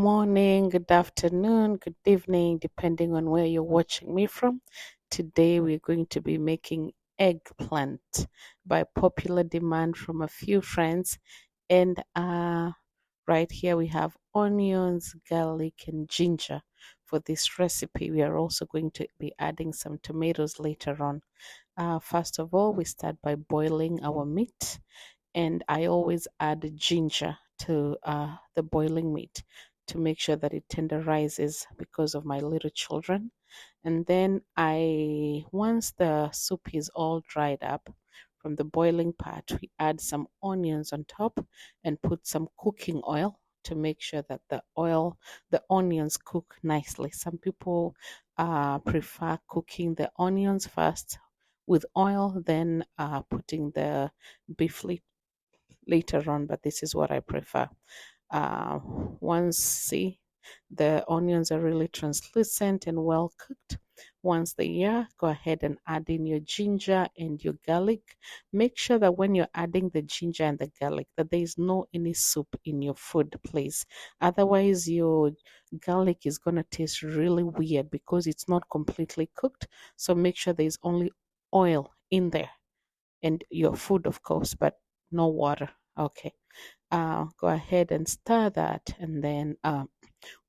morning, good afternoon, good evening, depending on where you're watching me from. Today, we're going to be making eggplant by popular demand from a few friends. And right here, we have onions, garlic, and ginger for this recipe. We are also going to be adding some tomatoes later on. First of all, we start by boiling our meat, and I always add ginger to the boiling meat to make sure that it tenderizes because of my little children. And then once the soup is all dried up from the boiling part, we add some onions on top and put some cooking oil to make sure that the onions cook nicely. Some people prefer cooking the onions first with oil, then putting the beef later on, but this is what I prefer. Once see the onions are really translucent and well cooked. Once they are, go ahead and add in your ginger and your garlic. Make sure that when you're adding the ginger and the garlic, that there is no any soup in your food, please. Otherwise, your garlic is gonna taste really weird because it's not completely cooked. So make sure there is only oil in there and your food, of course, but no water. Okay. Go ahead and stir that, and then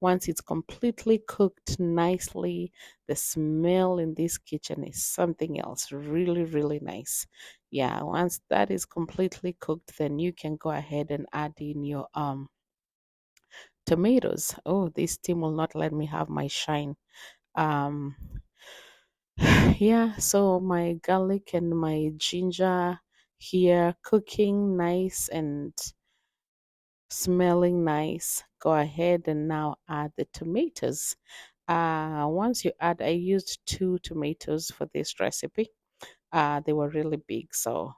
once it's completely cooked nicely, the smell in this kitchen is something else. Really, really nice. Yeah. Once that is completely cooked, then you can go ahead and add in your tomatoes. Oh, this steam will not let me have my shine. Um, yeah, so my garlic and my ginger here cooking nice and smelling nice. Go ahead and now add the tomatoes. Once you add, I used 2 tomatoes for this recipe. They were really big, so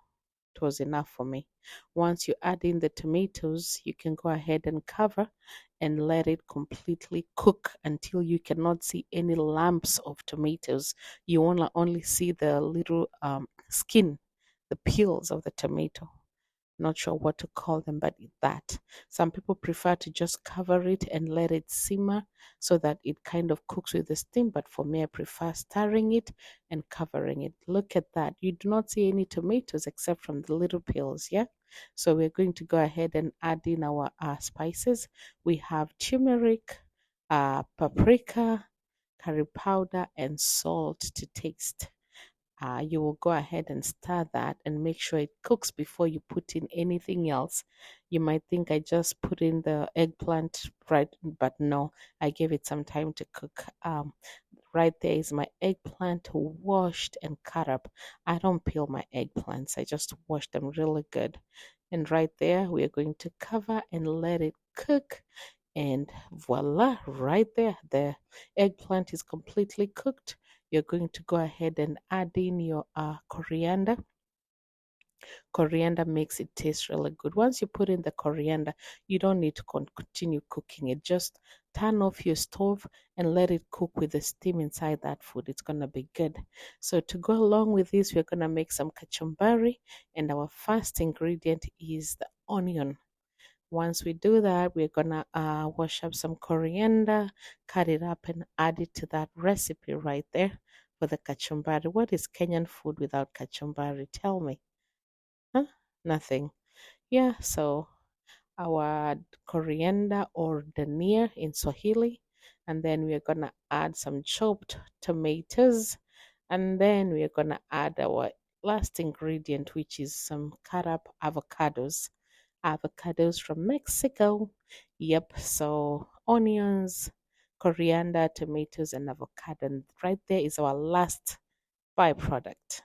it was enough for me. Once you add in the tomatoes, you can go ahead and cover and let it completely cook until you cannot see any lumps of tomatoes. You want to only see the little skin, the peels of the tomato. Not sure what to call them, but that. Some people prefer to just cover it and let it simmer so that it kind of cooks with the steam. But for me, I prefer stirring it and covering it. Look at that. You do not see any tomatoes except from the little peels, yeah? So we're going to go ahead and add in our spices. We have turmeric, paprika, curry powder, and salt to taste. You will go ahead and stir that and make sure it cooks before you put in anything else. You might think I just put in the eggplant, right? But no, I gave it some time to cook. Right there is my eggplant washed and cut up. I don't peel my eggplants, I just wash them really good. And right there, we are going to cover and let it cook. And voila, right there, the eggplant is completely cooked. You're going to go ahead and add in your coriander. Coriander makes it taste really good. Once you put in the coriander, you don't need to continue cooking it. Just turn off your stove and let it cook with the steam inside that food. It's going to be good. So to go along with this, we're going to make some kachumbari, and our first ingredient is the onion. Once we do that, we're gonna wash up some coriander, cut it up, and add it to that recipe right there for the kachumbari. What is Kenyan food without kachumbari? Tell me. Huh? Nothing. Yeah, so our coriander or dania in Swahili, and then we're gonna add some chopped tomatoes, and then we're gonna add our last ingredient, which is some cut up avocados from Mexico. Yep, so onions, coriander, tomatoes, and avocado. And right there is our last byproduct.